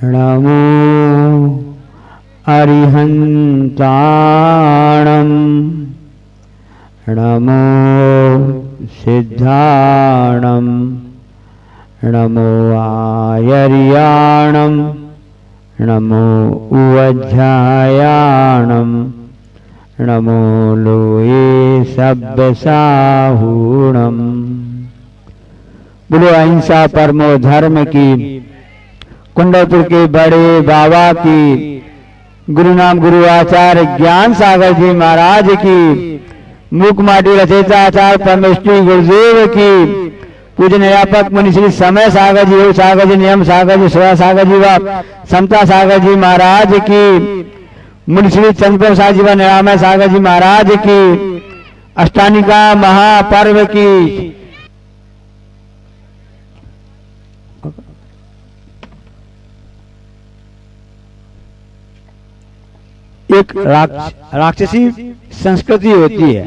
नमो अरिहन्ताणं नमो सिद्धाणं नमो आयर्याणं नमो उवध्यायाणं नमो लोये सब्बसाहूणम्। बोलो अहिंसा परमो धर्म की, कुंडलपुर के बड़े बाबा की, गुरु नाम गुरु आचार्य ज्ञान सागर जी महाराज की, मूक माटी रचयिता आचार्य परमेश्वरी गुरुदेव की, पूजन व्यापक मुनि श्री समय सागर जी, योग सागर जी, नियम सागर जी, सुरा सागर जी व समता सागर जी महाराज की, मुनि श्री चंद्र सागर जी व निरामय सागर जी महाराज की, अष्टानिका महापर्व की। एक राक्षसी संस्कृति होती है,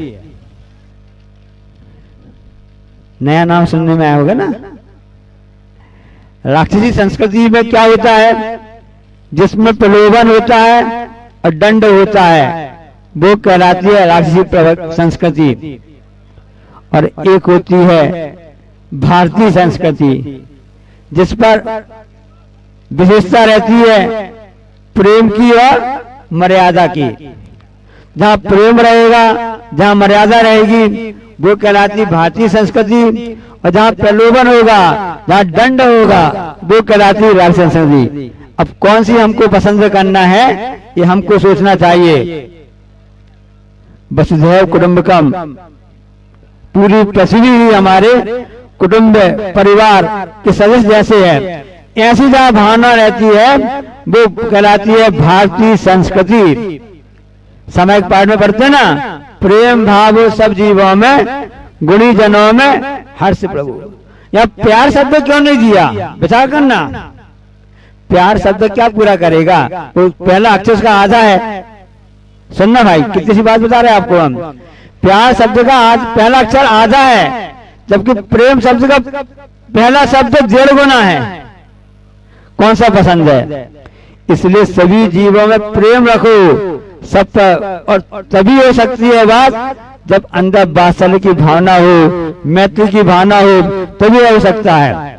नया नाम सुनने में आया होगा ना। राक्षसी संस्कृति में क्या होता है, जिसमें प्रलोभन होता है और दंड होता है, वो कहलाती है राक्षसी संस्कृति। और एक होती है भारतीय संस्कृति, जिस पर विशेषता रहती है प्रेम की और मर्यादा की। जहां प्रेम रहेगा, जहां मर्यादा रहेगी, वो कहलाती भारतीय संस्कृति। और जहां प्रलोभन होगा, जहां दंड होगा, वो कहलाती राक्षसी संस्कृति। अब कौन सी हमको पसंद करना है, ये हमको सोचना चाहिए। वसुधैव कुटुंबकम, पूरी पृथ्वी ही हमारे कुटुंब परिवार के सदस्य जैसे है। ऐसी जहां भावना रहती है, वो कहलाती है भारतीय संस्कृति। सामायिक पाठ में पढ़ते ना, प्रेम भाव सब जीवों में, गुणी जनों में हर्ष प्रभु। यहाँ प्यार शब्द क्यों नहीं दिया, विचार करना। प्यार शब्द क्या पूरा करेगा, वो पहला अक्षर का आधा है। सुनना भाई, कितनी सी बात बता रहे हैं आपको हम। प्यार शब्द का पहला अक्षर आधा है, जबकि प्रेम शब्द का पहला शब्द 1.5 गुना है। कौन सा पसंद है? इसलिए सभी जीवों में प्रेम रखो सब पर, और तभी हो सकती है बात जब अंदर वात्सल्य की भावना हो, मैत्री की भावना हो, तभी हो सकता है।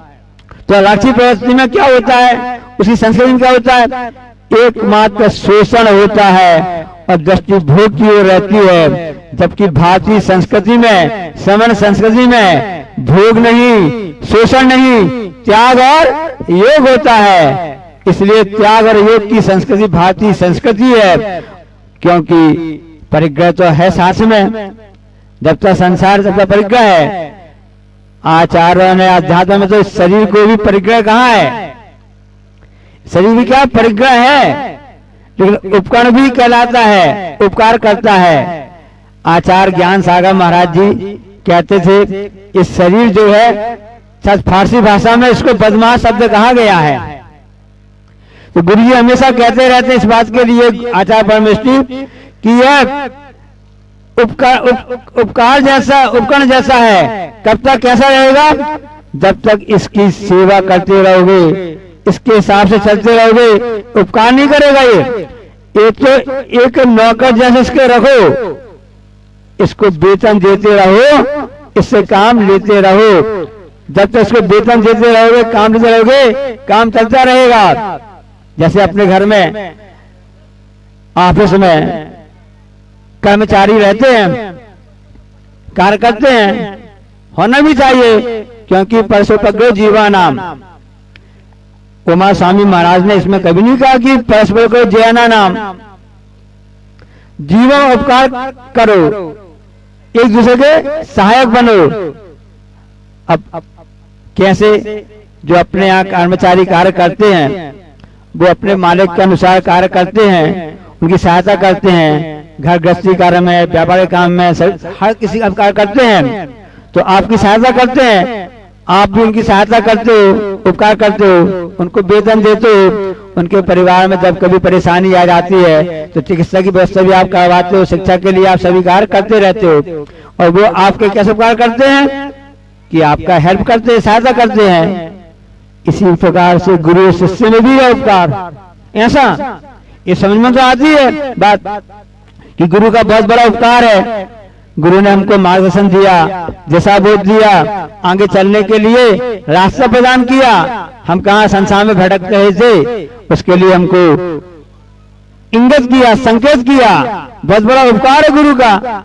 तो राक्षसी प्रवृत्ति में क्या होता है, उसी संस्कृति में क्या होता है, एकमात्र शोषण होता है और दृष्टि भोग की ओर रहती है। जबकि भारतीय संस्कृति में, समन संस्कृति में भोग नहीं, शोषण नहीं, त्याग और योग होता है। इसलिए त्याग और योग की संस्कृति भारतीय संस्कृति है। क्योंकि परिग्रह तो है साथ में, जब तक संसार तब तक परिग्रह है। आचार्यों ने अध्यात्म में तो शरीर को भी परिग्रह कहा है। शरीर भी क्या परिग्रह है, लेकिन उपकरण भी कहलाता है, उपकार करता है। आचार्य ज्ञान सागर महाराज जी कहते थे, इस शरीर जो है, फारसी भाषा में इसको बदमाश शब्द कहा गया है। तो गुरु जी हमेशा कहते रहते हैं इस बात के लिए, आचार्य परमेश्वरी, कि यह उपकार जैसा, उपकरण जैसा है। कब तक कैसा रहेगा, जब तक इसकी सेवा करते रहोगे, इसके हिसाब से चलते रहोगे, उपकार नहीं करेगा। ये तो एक नौकर जैसे इसके रखो, इसको वेतन देते रहो, इससे काम लेते रहो। जब तक इसको वेतन देते रहोगे, काम देते रहोगे, काम चलता रहेगा। जैसे अपने घर में, ऑफिस में कर्मचारी रहते हैं, कार्य करते हैं, होना भी चाहिए। क्योंकि परसोपग्रो जीवा नाम, उमा स्वामी महाराज ने इसमें कभी नहीं कहा कि परस्पर को जयाना नाम। जीवन उपकार करो, एक दूसरे के सहायक बनो। अब कैसे, जो अपने यहाँ कर्मचारी कार्य करते हैं, वो अपने मालिक के अनुसार कार्य करते हैं, उनकी सहायता करते हैं, घर गृहस्थी कार्य में, व्यापार काम में, हर किसी का कार्य करते हैं। तो आपकी सहायता करते हैं, आप भी उनकी सहायता करते हो, उपकार करते हो, उनको वेतन देते हो। उनके परिवार में जब कभी परेशानी आ जाती है तो चिकित्सा की व्यवस्था भी आप करवाते हो, शिक्षा के लिए आप सभी कार्य करते रहते हो। और वो आपके कैसे उपकार करते हैं कि आपका हेल्प करते हैं, सहायता करते हैं। इसी प्रकार से गुरु शिष्य में भी है उपकार। ऐसा ये समझ में तो आती है बात कि गुरु का बहुत बड़ा उपकार है। गुरु ने हमको मार्गदर्शन दिया, दिशा बोध दिया, आगे चलने के लिए रास्ता प्रदान किया। हम कहाँ संसार में भटक रहे थे, उसके लिए हमको इंगित किया, संकेत किया। बहुत बड़ा उपकार है गुरु का।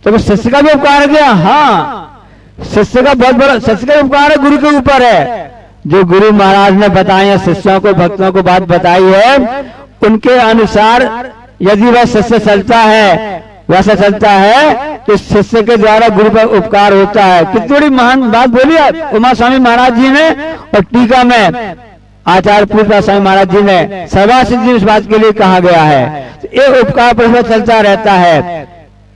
तो शिष्य का भी उपकार है क्या? हाँ, शिष्य का बहुत बड़ा, शिष्य का उपकार है गुरु के ऊपर है। जो गुरु महाराज ने बताई है, शिष्यों को भक्तों को बात बताई है, उनके अनुसार यदि वह शिष्य चलता है, वैसा चलता है, तो शिष्य के द्वारा गुरु पर उपकार होता है। कितनी बड़ी महान बात बोली उमा स्वामी महाराज जी ने, और टीका में आचार्य पूर्व स्वामी महाराज जी ने सर्वासिद्धि इस बात के लिए कहा गया है। ये उपकार पर चलता रहता है,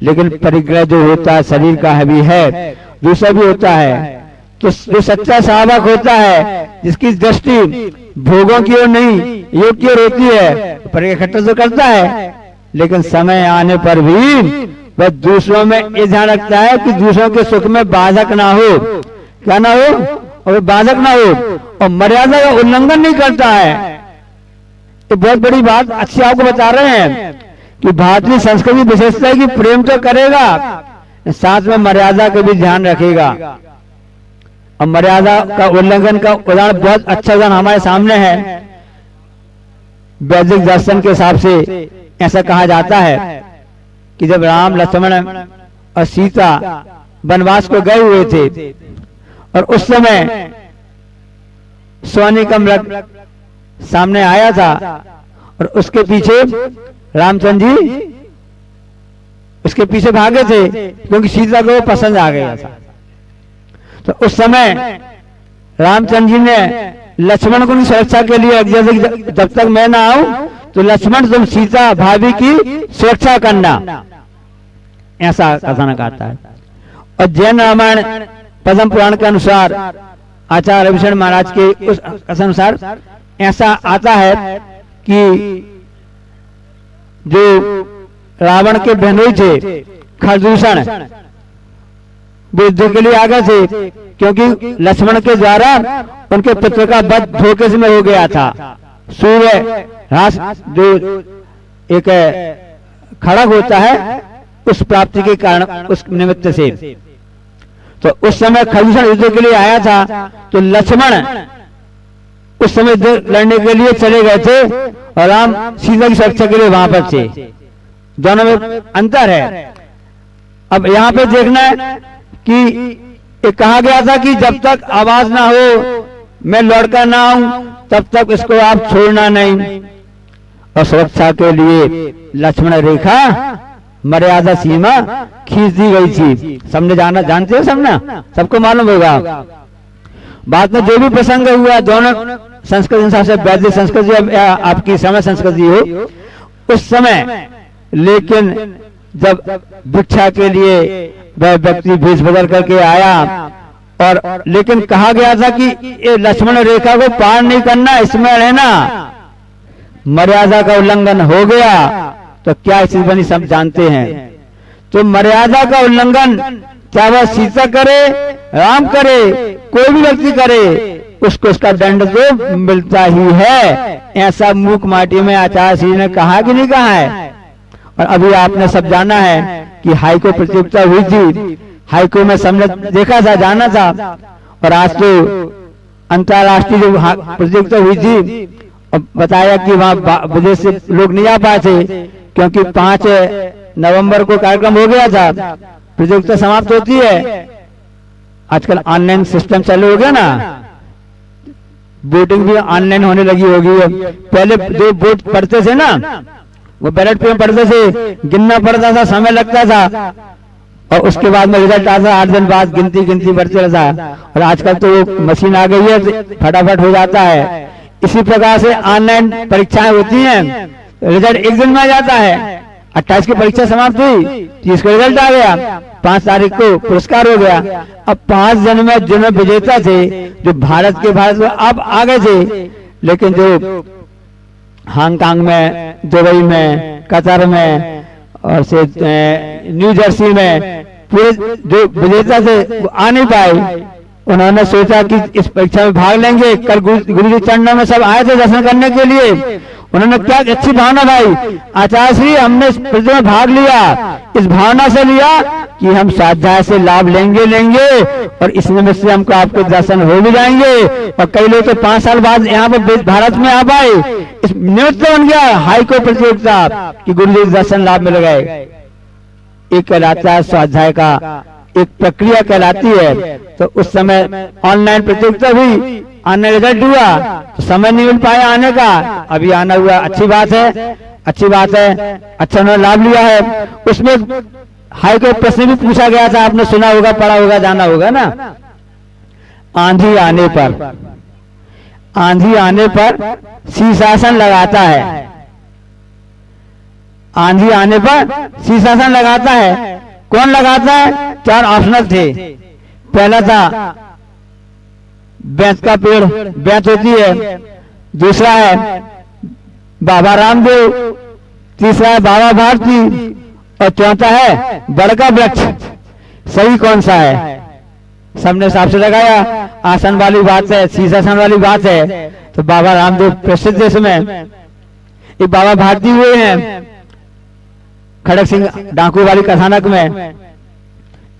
लेकिन परिग्रह जो होता है शरीर का है भी है, दूसरा भी होता है। तो जो सच्चा साहबक होता है, जिसकी दृष्टि भोगों की ओर नहीं योग की ओर होती है, परिग्रह इकट्ठा तो करता है, लेकिन समय आने पर भी वह दूसरों में ये ध्यान रखता है कि दूसरों के सुख में बाधक ना हो। क्या ना हो? और बाधक ना हो, और मर्यादा का उल्लंघन नहीं करता है। ये बहुत बड़ी बात अच्छी आपको बता रहे हैं कि भारतीय संस्कृति विशेषता है कि प्रेम तो करेगा, साथ में मर्यादा का भी ध्यान रखेगा। और मर्यादा का उल्लंघन का उदाहरण, बहुत अच्छा उदाहरण हमारे सामने है। वैदिक दर्शन के हिसाब से ऐसा कहा जाता है कि जब राम, लक्ष्मण और सीता वनवास को गए हुए थे, और उस समय सोने का मृग सामने आया था, और उसके पीछे रामचंद्र जी उसके पीछे भागे थे, क्योंकि सीता को वो पसंद आ गया था। तो उस समय रामचंद्र जी ने लक्ष्मण को सुरक्षा के लिए, जब तक मैं ना आऊं तो लक्ष्मण तुम सीता भाभी की सुरक्षा करना, ऐसा कथन आता है। और जैन रामायण पद्म पुराण के अनुसार, आचार्य रविशंकर महाराज के उस अनुसार ऐसा आता है कि जो रावण के बहनोई थे खरदूषण, वो युद्ध के लिए आ गए थे, क्योंकि लक्ष्मण के द्वारा उनके पुत्र का वध धोखे में हो गया था। सूर्य ह्रास जो एक खड़ग होता है, उस प्राप्ति के कारण, उस निमित्त से। तो उस समय खरदूषण युद्ध के लिए आया था, तो लक्ष्मण उस समय लड़ने के लिए चले गए थे, और राम सीता की सुरक्षा के लिए वहां पर थे। दोनों में अंतर है। अब यहाँ पे देखना है कि ये कहा गया था कि जब तक आवाज ना हो, मैं लौटकर ना आऊं, तब तक इसको आप छोड़ना नहीं। और सुरक्षा के लिए लक्ष्मण रेखा, मर्यादा सीमा खींच दी गई थी। सबने जानते हो, सबको मालूम होगा। बाद में जो भी प्रसंग हुआ, दोनों संस्कृति हिसाब से, वैदिक संस्कृति या आपकी समय संस्कृति हो, उस समय, लेकिन जब भिक्षा के लिए वह व्यक्ति भेष बदल करके आया, और लेकिन कहा गया था कि ये लक्ष्मण रेखा को पार नहीं करना, इसमें रहना, मर्यादा का उल्लंघन हो गया तो क्या स्थिति बनी सब जानते हैं। तो मर्यादा का उल्लंघन चाहे वह सीता करे, राम करे, कोई भी व्यक्ति करे, उसको उसका दंड तो मिलता ही है। ऐसा मूक माटी में आचार्य श्री ने कहा कि नहीं कहा है। और अभी आपने सब जाना है कि हाईको प्रतियोगिता हुई थी, हाईको में सबने देखा था, जाना था, और आज तो अंतरराष्ट्रीय जो प्रतियोगिता हुई थी, और बताया कि वहां विदेश से लोग नहीं आ पाए थे, क्योंकि 5 नवंबर को कार्यक्रम हो गया था, प्रतियोगिता समाप्त होती है। आजकल ऑनलाइन सिस्टम चालू हो गया ना, वोटिंग भी ऑनलाइन होने लगी होगी। पहले जो वोट पढ़ते थे ना, वो बैलेट पेपर पढ़ते थे, गिनना पड़ता था, समय लगता था, और उसके बाद में रिजल्ट आता, 8 दिन बाद गिनती बढ़ते रहता। और आजकल तो मशीन आ गई है, फटाफट हो जाता है। इसी प्रकार से ऑनलाइन परीक्षाएं होती हैं, रिजल्ट एक दिन में आ जाता है। 28 की परीक्षा समाप्त हुई, 30 का रिजल्ट आ गया, 5 तारीख को पुरस्कार हो गया। अब 5 जन में जिन्होंने विजेता थे, जो भारत में अब आ गए थे, लेकिन जो हांगकांग में, दुबई में, कतर में, और से न्यू जर्सी में पूरे जो विजेता थे वो आ नहीं पाए, उन्होंने सोचा कि इस परीक्षा में भाग लेंगे। कल गुरु जी चरणों में सब आए थे दर्शन करने के लिए। उन्होंने क्या अच्छी भावना भाई, आचार्य श्री हमने इस परीक्षा में भाग लिया, इस भावना से लिया कि हम स्वाध्याय से लाभ लेंगे और इस निमित्त से हमको आपके दर्शन हो भी जाएंगे। और कई लोग तो 5 साल बाद यहाँ पर भारत में आ पाए, इस निमित्त बन गया हाईकोर्ट प्रतियोगिता कि गुरु जी दर्शन लाभ मिल गए। एक कहलाता है स्वाध्याय का, एक प्रक्रिया कहलाती है। तो उस समय ऑनलाइन प्रतियोगिता भी, आने रिजल्ट हुआ तो समय नहीं मिल पाया आने का, अभी आना हुआ। अच्छी बात है, अच्छी बात है, अच्छा उन्होंने लाभ लिया है। उसमें हाईकोर्ट प्रश्न भी पूछा गया था, आपने सुना होगा, पढ़ा होगा, जाना होगा ना। आंधी आने पर, आंधी आने पर शीर्षासन लगाता है, आंधी आने पर शीर्षासन लगाता है। कौन लगाता है? 4 ऑप्शनल थे। पहला था बेंत का पेड़, बेंत होती है। दूसरा है बाबा रामदेव, तीसरा है बाबा भारती और चौथा है बड़का वृक्ष। सही कौन सा है? सबने हिसाब से लगाया। आसन वाली बात है, शीर्षासन वाली बात है, तो बाबा रामदेव प्रसिद्ध इसमें। एक बाबा भारती हुए हैं खड़क सिंह डाकू वाली कथानक में।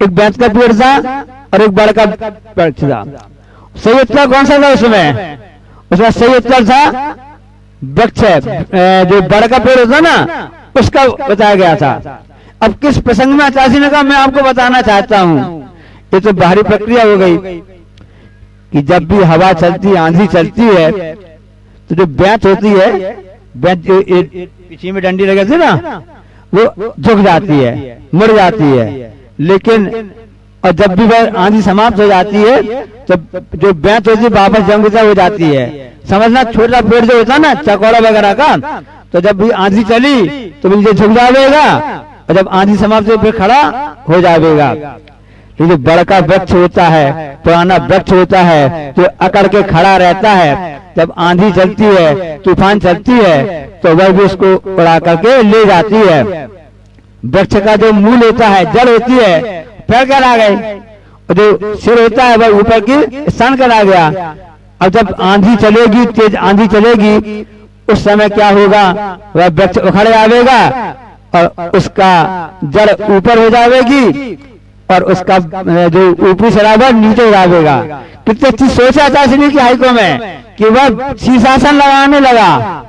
एक बेंत का पेड़ था और एक बड़का वृक्ष था। सही उत्तर कौन सा था उसमें? उसमें सही उत्तर था वृक्ष, जो बड़का पेड़ होता ना उसका बताया गया था। अब किस प्रसंग में आचार्य ने कहा मैं आपको बताना चाहता हूं। ये तो बाहरी प्रक्रिया हो गई कि जब भी हवा चलती, आंधी चलती है तो जो बेंत होती है, बेंत पीछे में डंडी लगे थे ना, वो झुक जाती है, मुड़ जाती है। लेकिन और जब भी वह आंधी समाप्त हो जाती है तो जो बेंत होती है वापस जंगुता हो जाती है। समझना, छोटा पेड़ जो होता है ना चकौड़ा वगैरह का, तो जब भी आंधी चली तो बिल्कुल झुक जाएगा और जब आंधी समाप्त हो फिर खड़ा हो जाएगा। तो जो बड़का वृक्ष होता है, पुराना वृक्ष होता है, जो अकड़ के खड़ा रहता है, जब आंधी चलती है, तूफान चलती है तो वह भी उसको उड़ा करके ले जाती है। वृक्ष का जो मूल होता है, जड़ होती है, पैर करा गए, और जो सिर होता है वह ऊपर की स्तन करा गया। अब जब आंधी चलेगी, तेज आंधी चलेगी, उस समय क्या होगा? वह वृक्ष उखड़ जाएगा और उसका जड़ ऊपर हो जाएगी और उसका जो ऊपरी शराबर नीचे हो जाएगा। कितनी अच्छी सोच है आचार्य की हाईको में कि वह शीर्षासन लगाने लगा।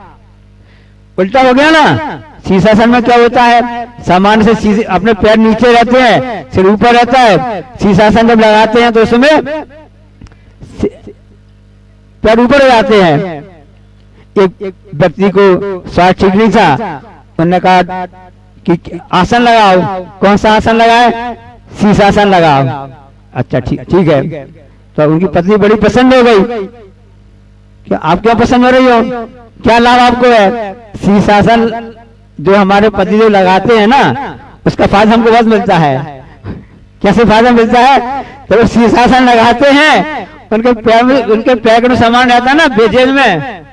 उल्टा हो गया ना। शीर्षासन में क्या होता है? सामान्य से अपने पैर नीचे रहते हैं, सिर ऊपर रहता है। शीर्षासन जब लगाते हैं तो उसमें पैर ऊपर हो जाते हैं। एक व्यक्ति को स्वास्थ्य ठीक नहीं था, उन्होंने कहा कि आसन लगाओ। कौन सा आसन लगाए? शीर्षासन लगाओ। अच्छा ठीक है। तो उनकी पत्नी बड़ी पसंद हो गई। क्या आप क्या पसंद हो रही हो? क्या लाभ आपको है? शीर्षासन जो हमारे पति जो लगाते हैं ना, उसका फायदा हमको बहुत मिलता है। कैसे फायदा मिलता है? तो वो शीर्षासन लगाते हैं, उनके पैर में, उनके पैर में सामान रहता है ना बेजेब में,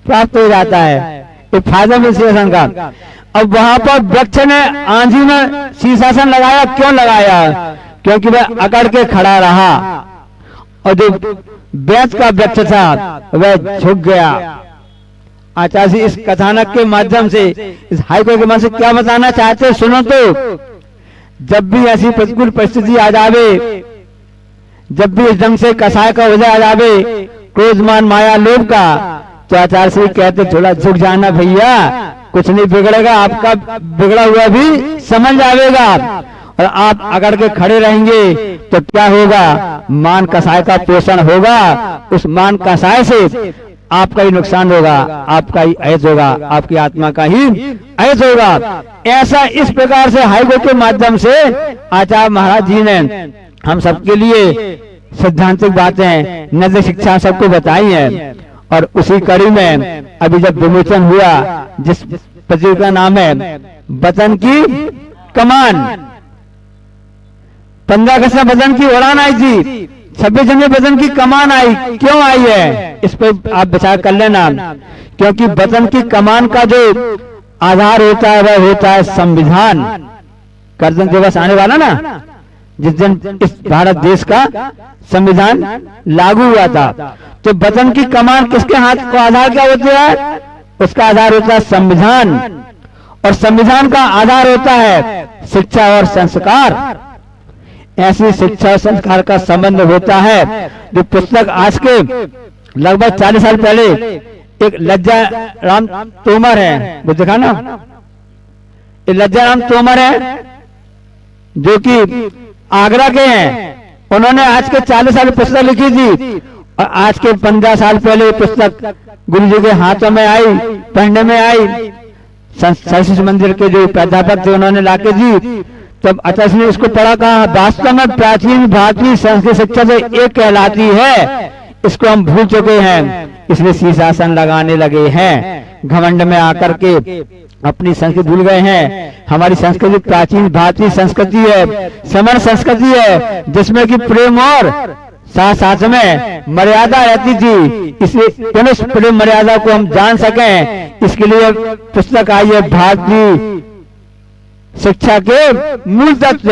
प्राप्त हो जाता है। ये फायदा मिल शीर्षासन का। अब वहां पर वृक्ष ने आंधी में शीर्षासन लगाया। क्यों लगाया? क्योंकि वह अकड़ के खड़ा रहा और जो बेंत का वृक्ष था वह झुक गया। आचार्य इस कथानक के माध्यम से, इस हाईकोर्ट के माध्यम से क्या बताना चाहते हैं सुनो तो। जब भी ऐसी प्रतिकूल परिस्थिति आ जावे, जब भी इस ढंग से कसाय का उदय आ जावे, क्रोध मान माया लोभ का, तो आचार्य श्री कहते थोड़ा झुक जाना भैया, कुछ नहीं बिगड़ेगा, आपका बिगड़ा हुआ भी समझ जाएगा। और आप अकड़ के खड़े रहेंगे तो क्या होगा? मान कसाय का पोषण होगा। उस मान कसाय से आपका ही नुकसान होगा, आपका ही अहित होगा, आपकी आत्मा का ही अहित होगा। ऐसा इस प्रकार से हाईकोर्ट के माध्यम से आचार्य महाराज जी ने हम सबके लिए सिद्धांतिक बातें, नैतिक शिक्षा सबको बताई है। और उसी कड़ी में अभी जब विमोचन हुआ, जिस प्रतियोगिता का नाम है वतन की कमान, 15 अगस्त में वतन की उड़ान आई थी, 26 जनवरी वतन की कमान आई। क्यों आई है? इस पर आप विचार कर लेना। क्योंकि वतन की कमान का जो आधार होता है वह होता है संविधान। गणतंत्र दिवस आने वाला ना, जिस दिन इस भारत देश का संविधान लागू हुआ था। तो वतन की कमान किसके हाथ को आधार क्या होता है? उसका आधार होता है संविधान, और संविधान का आधार होता है शिक्षा और संस्कार। ऐसी शिक्षा और संस्कार का संबंध होता है जो पुस्तक आज के लगभग 40 साल पहले एक लज्जा राम तोमर है, वो देखा ना, ये लज्जा राम तोमर है जो कि आगरा के हैं। उन्होंने आज के 40 साल पुस्तक लिखी थी, और आज के 15 साल पहले पुस्तक गुरु जी के हाथों में आई, पढ़ने में आई। सरस्वती मंदिर के जो प्राध्यापक थे उन्होंने लाके दी, तब आचार्य ने इसको पढ़ा, कहा वास्तव में प्राचीन भारतीय संस्कृत शिक्षा से एक कहलाती है, इसको हम भूल चुके हैं, इसलिए शीर्षासन लगाने लगे हैं। घमंड में आकर के अपनी संस्कृति भूल गए हैं। हमारी संस्कृति प्राचीन भारतीय संस्कृति है, समण संस्कृति है, जिसमें कि प्रेम और साथ साथ में मर्यादा रहती थी। इसलिए पुनः प्रेम मर्यादा को हम जान सकें, इसके लिए पुस्तक आई है भारतीय शिक्षा के मूल तत्व।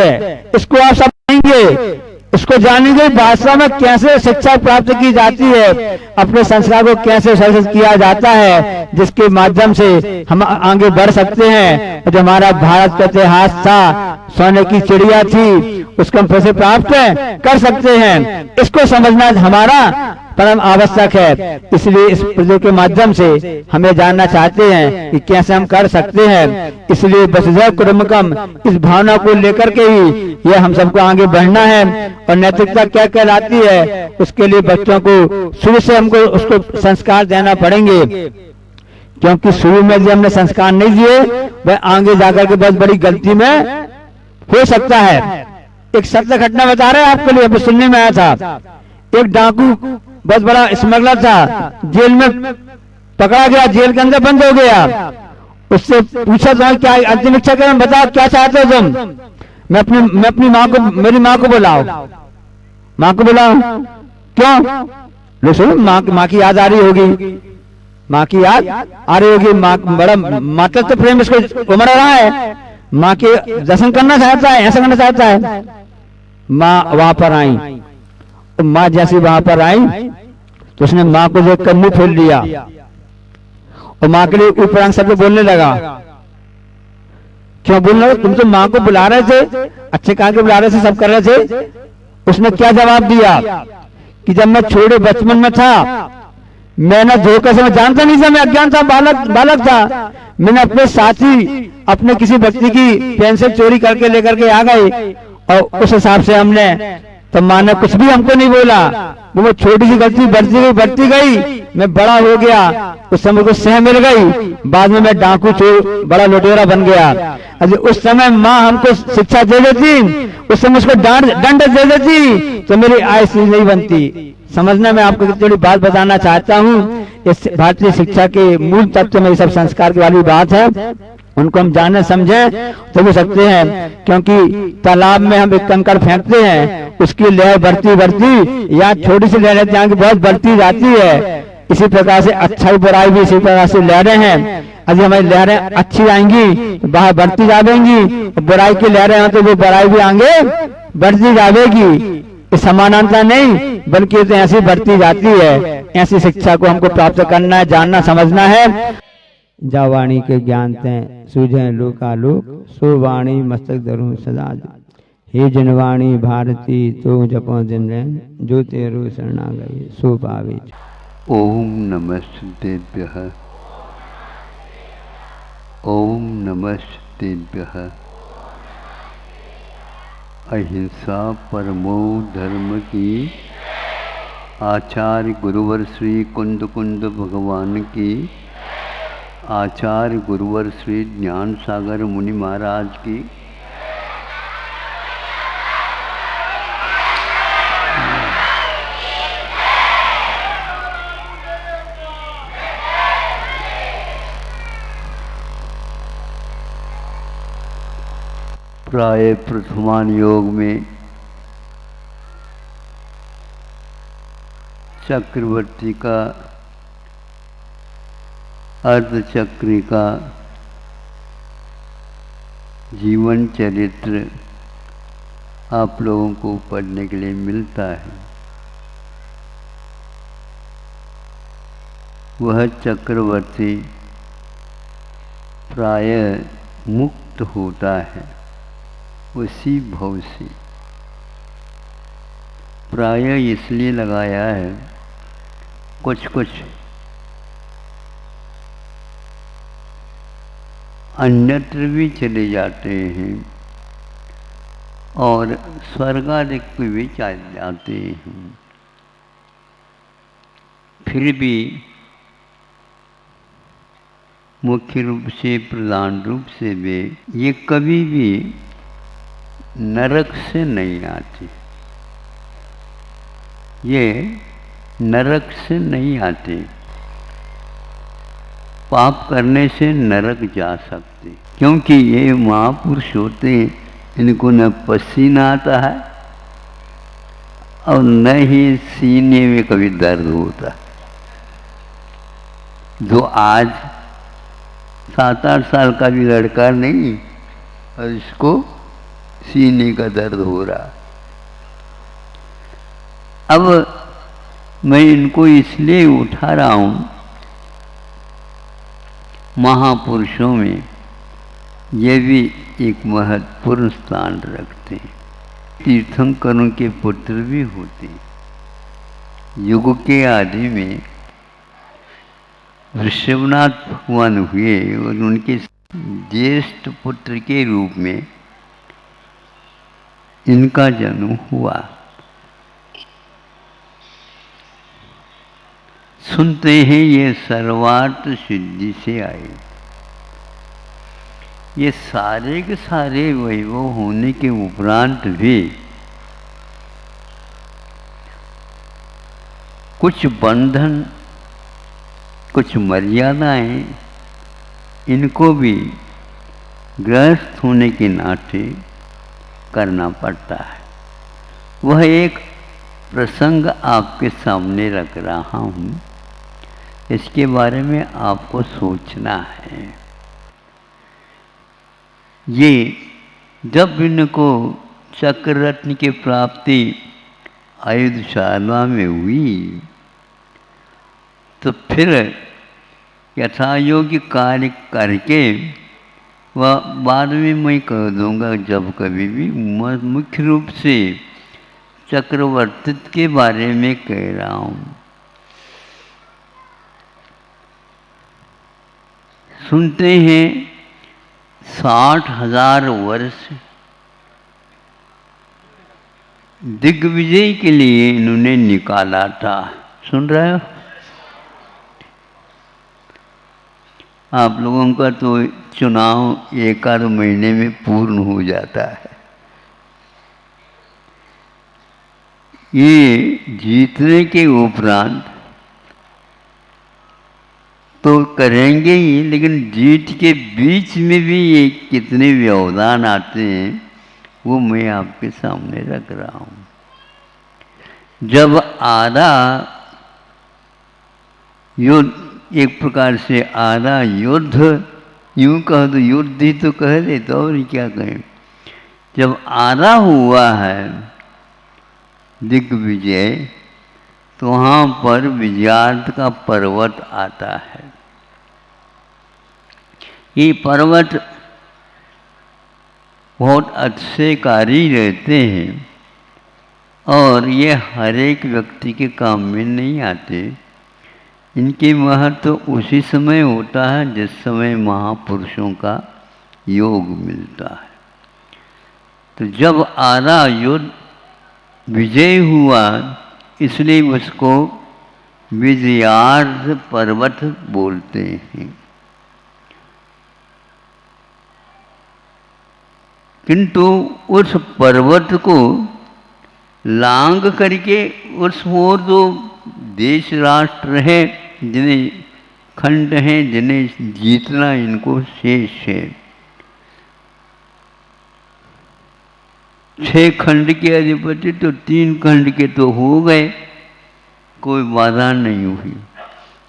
इसको आप समझेंगे, इसको जानेंगे भाषा में कैसे शिक्षा प्राप्त की जाती है, अपने संस्कार को कैसे संरक्षित किया जाता है, जिसके माध्यम से हम आगे बढ़ सकते हैं। जो हमारा भारत का इतिहास था, सोने की चिड़िया थी, उसको हम फिर से प्राप्त कर सकते हैं। इसको समझना हमारा परम आवश्यक है। इसलिए इस प्रोजेक्ट के माध्यम से हमें जानना चाहते हैं कि कैसे हम कर सकते हैं। इसलिए वसुधैव कुटुंबकम इस भावना को लेकर के ही यह हम सबको आगे बढ़ना है। और नैतिकता क्या कहलाती है, उसके लिए बच्चों को शुरू से हमको उसको संस्कार देना पड़ेंगे, क्योंकि शुरू में जब हमने संस्कार नहीं दिए वह आगे जाकर के बहुत बड़ी गलती में हो सकता है। एक सत्य घटना बता रहे हैं आपके लिए, अभी सुनने में आया था। एक डाकू बहुत बड़ा स्मगलर था, जेल में पकड़ा गया, जेल के अंदर बंद हो गया। उससे पूछा तुम्हारी क्या अंतिम इच्छा क्या, बताओ क्या चाहते हो तुम? मैं अपनी माँ को, मेरी माँ को बुलाओ, माँ को बुलाओ। क्यों? लो सुनो, माँ की याद आ रही होगी, माँ की याद आ रही होगी। माँ बड़ा मातृत्व प्रेम इसको उमड़ रहा है, माँ के दर्शन करना चाहता है, ऐसा करना चाहता है। माँ वहां पर आई, तो माँ जैसी वहां पर आई तो उसने माँ को देखकर मुंह फेर लिया और माँ के लिए ऊपर शब्द बोलने लगा। क्यों बोलने लगा? तुम तो माँ को बुला रहे थे, अच्छे कहा के बुला रहे थे, सब कर रहे थे। उसने क्या जवाब दिया कि जब मैं छोटे बचपन में था, मैंने धोखे से, मैं जानता नहीं था, मैं अज्ञान था, बालक था, मैंने अपने साथी अपने किसी व्यक्ति की पेंसिल चोरी करके लेकर के आ गए, और उस हिसाब से हमने, तो माँ ने कुछ भी हमको नहीं बोला। वो छोटी सी गलती बढ़ती गई, मैं बड़ा हो गया, उस समय को सह मिल गई, बाद में मैं डाकू चोर बड़ा लुटेरा बन गया। अरे उस समय माँ हमको शिक्षा दे देती, उस समय उसको दंड दे देती, तो मेरी आय नहीं बनती। समझना, मैं आपको थोड़ी बात बताना चाहता हूँ। इस भारतीय शिक्षा के मूल तत्व में सब संस्कार की वाली बात है, उनको हम जाने समझें तो भी सकते हैं। क्योंकि तालाब में हम एक कंकड़ फेंकते हैं, उसकी लहर बढ़ती या छोटी सी लहर रहती है, बहुत बढ़ती जाती है। इसी प्रकार से अच्छाई बुराई भी इसी प्रकार से लहरें हैं। यदि हमारी लहरें अच्छी आएंगी तो बाहर बढ़ती जाएंगी, बुराई की लहरें हैं तो वो बुराई भी आगे बढ़ती जाएगी। समानांतर नहीं बल्कि तो ऐसी बढ़ती जाती है। ऐसी शिक्षा को हमको प्राप्त करना है, जानना समझना है। जा वाणी के ज्ञान तें सूझे लोकालोक, सो वाणी मस्तक धरूं सदा। हे जनवाणी भारती तो जपो दिन रैन, जो तेरो शरणा गए सो पावे। ओम नमस्तेभ्यः, ओम नमस्तेभ्यः। अहिंसा परमो धर्म की, आचार्य गुरुवर श्री कुंद कुंद भगवान की, आचार्य गुरुवर श्री ज्ञान सागर मुनि महाराज की। प्राय प्रथमान योग में चक्रवर्ती का, अर्धचक्री का जीवन चरित्र आप लोगों को पढ़ने के लिए मिलता है। वह चक्रवर्ती प्रायः मुक्त होता है उसी भव से। प्रायः इसलिए लगाया है, कुछ कुछ अन्यत्र भी चले जाते हैं और स्वर्गादिक पे भी चले जाते हैं, फिर भी मुख्य रूप से प्रधान रूप से वे ये कभी भी नरक से नहीं आते। ये नरक से नहीं आते। पाप करने से नरक जा सकते, क्योंकि ये महापुरुष होते हैं, इनको न पसीना आता है और न ही सीने में कभी दर्द होता। जो आज 7-8 साल का भी लड़का नहीं और इसको सीने का दर्द हो रहा। अब मैं इनको इसलिए उठा रहा हूँ, महापुरुषों में ये भी एक महत्वपूर्ण स्थान रखते हैं। तीर्थंकरों के पुत्र भी होते हैं। युग के आदि में ऋषभनाथ भगवान हुए और उनके ज्येष्ठ पुत्र के रूप में इनका जन्म हुआ। सुनते हैं ये सर्वार्थ सिद्धि से आए। ये सारे के सारे वैभव होने के उपरांत भी कुछ बंधन, कुछ मर्यादाएं इनको भी गृहस्थ होने के नाते करना पड़ता है। वह एक प्रसंग आपके सामने रख रहा हूँ, इसके बारे में आपको सोचना है। ये जब इनको चक्ररत्न की प्राप्ति आयुधशाला में हुई तो फिर यथायोग्य कार्य करके वह बाद में मैं कह दूंगा जब कभी भी, मुख्य रूप से चक्रवर्तित्व के बारे में कह रहा हूँ। सुनते हैं 60,000 वर्ष दिग्विजय के लिए इन्होंने निकाला था। सुन रहे हो? आप लोगों का तो चुनाव 1-8 महीने में पूर्ण हो जाता है। ये जीतने के उपरांत तो करेंगे ही, लेकिन जीत के बीच में भी ये कितने व्यवधान आते हैं वो मैं आपके सामने रख रहा हूँ। जब आधा युद्ध, एक प्रकार से आधा युद्ध, यूं कह दो युद्ध ही तो कह देता और क्या कहें, जब आधा हुआ है दिग्विजय तो वहाँ पर विजयार्थ का पर्वत आता है। ये पर्वत बहुत अच्छेकारी रहते हैं और ये हर एक व्यक्ति के काम में नहीं आते। इनके महत्व उसी समय होता है जिस समय महापुरुषों का योग मिलता है। तो जब आधा युद्ध विजय हुआ इसलिए उसको विजयार्थ पर्वत बोलते हैं। किंतु उस पर्वत को लांग करके उस और जो देश राष्ट्र है, जिन्हें खंड हैं, जिन्हें जीतना इनको शेष है, 6 खंड के अधिपति तो 3 खंड के तो हो गए, कोई बाधा नहीं हुई,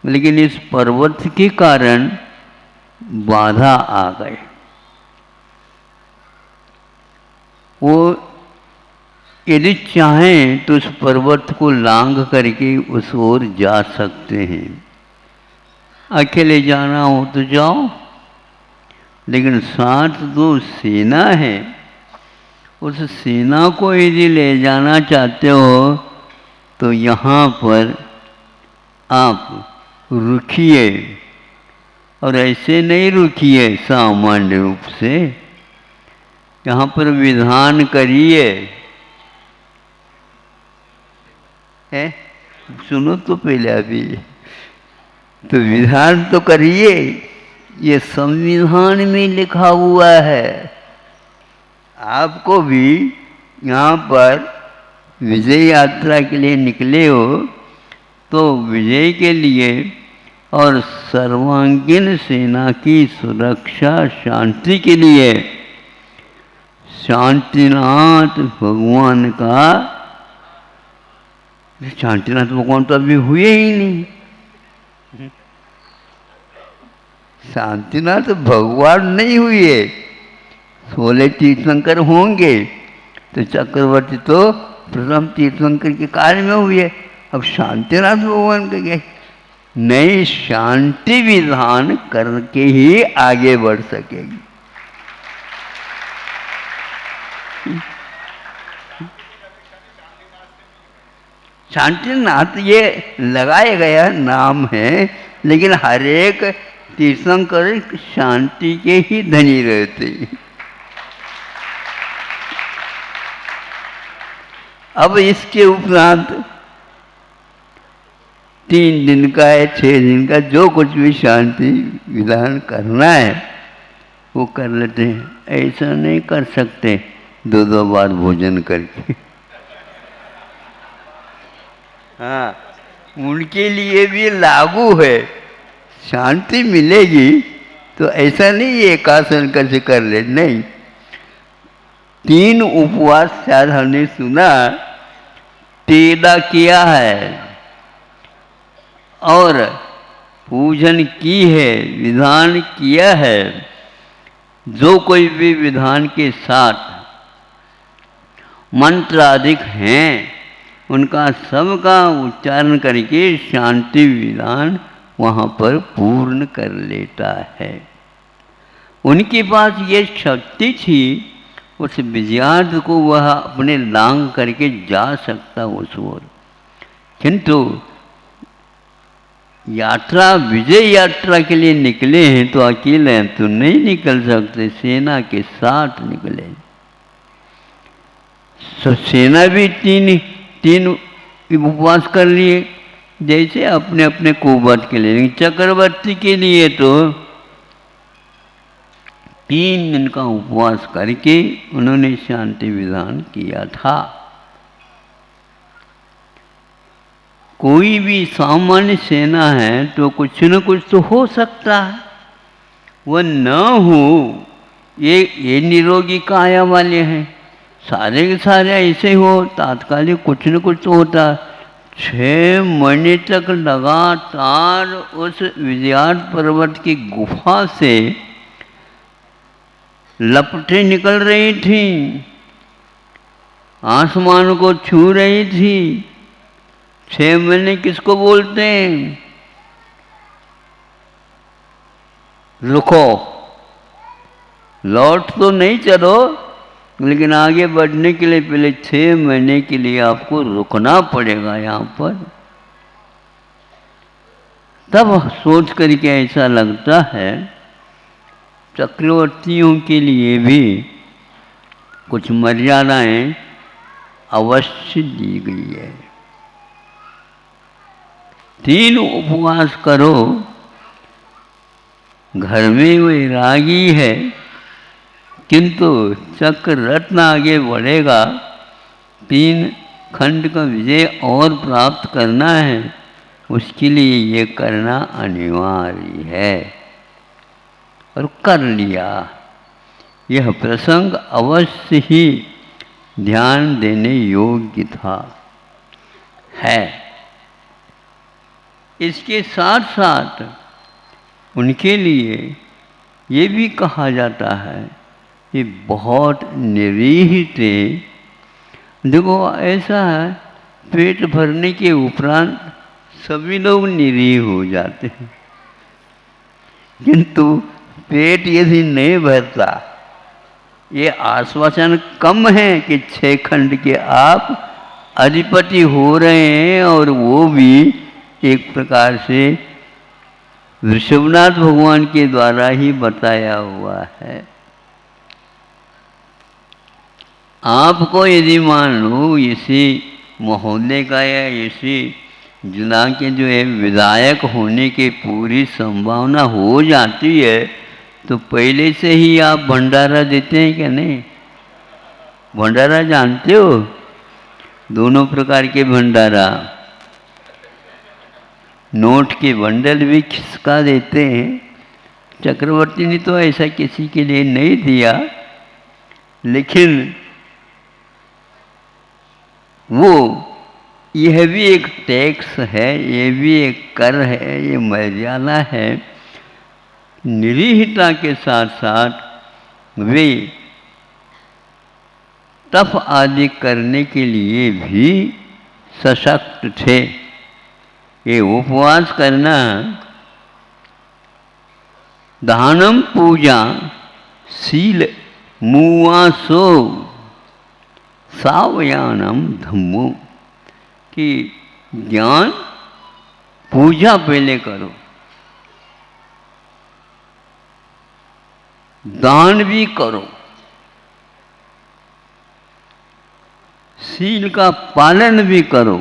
लेकिन इस पर्वत के कारण बाधा आ गए। वो यदि चाहें तो उस पर्वत को लांघ करके उस ओर जा सकते हैं। अकेले जाना हो तो जाओ, लेकिन साथ जो सेना है उस सेना को यदि ले जाना चाहते हो तो यहाँ पर आप रुकिए, और ऐसे नहीं रुकिए सामान्य रूप से, यहाँ पर विधान करिए। है, सुनो तो पहले अभी, तो विधान तो करिए, ये संविधान में लिखा हुआ है। आपको भी यहाँ पर विजय यात्रा के लिए निकले हो तो विजय के लिए और सर्वांगीण सेना की सुरक्षा शांति के लिए शांतिनाथ भगवान का, शांतिनाथ भगवान तो अभी हुए ही नहीं, शांतिनाथ भगवान नहीं हुए, 16 तीर्थंकर होंगे, तो चक्रवर्ती तो प्रथम तीर्थंकर के कार्य में हुए। अब शांतिनाथ भगवान का क्या, नई शांति विधान करके ही आगे बढ़ सकेगी। शांतिनाथ ये लगाया गया नाम है, लेकिन हर एक तीर्थंकर शांति के ही धनी रहते हैं। अब इसके उपरांत 3 दिन का है, 6 दिन का, जो कुछ भी शांति विधान करना है वो कर लेते हैं। ऐसा नहीं कर सकते 2-2 बार भोजन करके। हाँ, उनके लिए भी लागू है, शांति मिलेगी तो ऐसा नहीं एक आसन कैसे कर ले, नहीं। 3 उपवास शायद हमने सुना, तेरा किया है और पूजन की है, विधान किया है। जो कोई भी विधान के साथ मंत्र अधिक हैं उनका सबका उच्चारण करके शांति विधान वहाँ पर पूर्ण कर लेता है। उनके पास ये शक्ति थी, उस विजयार्थ को वह अपने लांग करके जा सकता उस ओर, किंतु यात्रा विजय यात्रा के लिए निकले हैं तो अकेले हैं तो नहीं निकल सकते, सेना के साथ निकले। सेना भी तीन उपवास कर लिए, जैसे अपने अपने कुवत के लिए। चक्रवर्ती के लिए तो 3 दिन का उपवास करके उन्होंने शांति विधान किया था। कोई भी सामान्य सेना है तो कुछ न कुछ तो हो सकता है, वह न हो। ये निरोगी काया वाले हैं, सारे के सारे ऐसे हो, तात्कालिक कुछ न कुछ तो होता। 6 महीने तक लगातार उस विजयार्थ पर्वत की गुफा से लपटें निकल रही थी, आसमान को छू रही थी। 6 महीने किसको बोलते हैं? रुको, लौट तो नहीं चलो, लेकिन आगे बढ़ने के लिए पहले 6 महीने के लिए आपको रुकना पड़ेगा यहाँ पर। तब सोच करके ऐसा लगता है चक्रवर्तियों के लिए भी कुछ मर्यादाएं अवश्य दी गई है। 3 उपवास करो, घर में वैरागी है, किंतु चक्र रत्न आगे बढ़ेगा। 3 खंड का विजय और प्राप्त करना है, उसके लिए ये करना अनिवार्य है, और कर लिया। यह प्रसंग अवश्य ही ध्यान देने योग्य था है। इसके साथ साथ उनके लिए ये भी कहा जाता है कि बहुत निरीह थे, देखो ऐसा है, पेट भरने के उपरांत सभी लोग निरीह हो जाते हैं, किंतु पेट यदि नहीं भरता, ये आश्वासन कम है कि 6 खंड के आप अधिपति हो रहे हैं, और वो भी एक प्रकार से ऋषभनाथ भगवान के द्वारा ही बताया हुआ है। आपको यदि मान लो इसी महोदय का या इसी जिला के जो है विधायक होने की पूरी संभावना हो जाती है, तो पहले से ही आप भंडारा देते हैं क्या? नहीं, भंडारा जानते हो? दोनों प्रकार के भंडारा, नोट के बंडल भी खिसका देते हैं। चक्रवर्ती ने तो ऐसा किसी के लिए नहीं दिया, लेकिन वो यह भी एक टैक्स है, ये भी एक कर है, ये मर्यादा है। निरीहता के साथ साथ वे तप आदि करने के लिए भी सशक्त थे। ये उपवास करना, दानम पूजा शील मुआसो सावयानम धम्मो, कि ज्ञान पूजा पहले करो, दान भी करो, शील का पालन भी करो,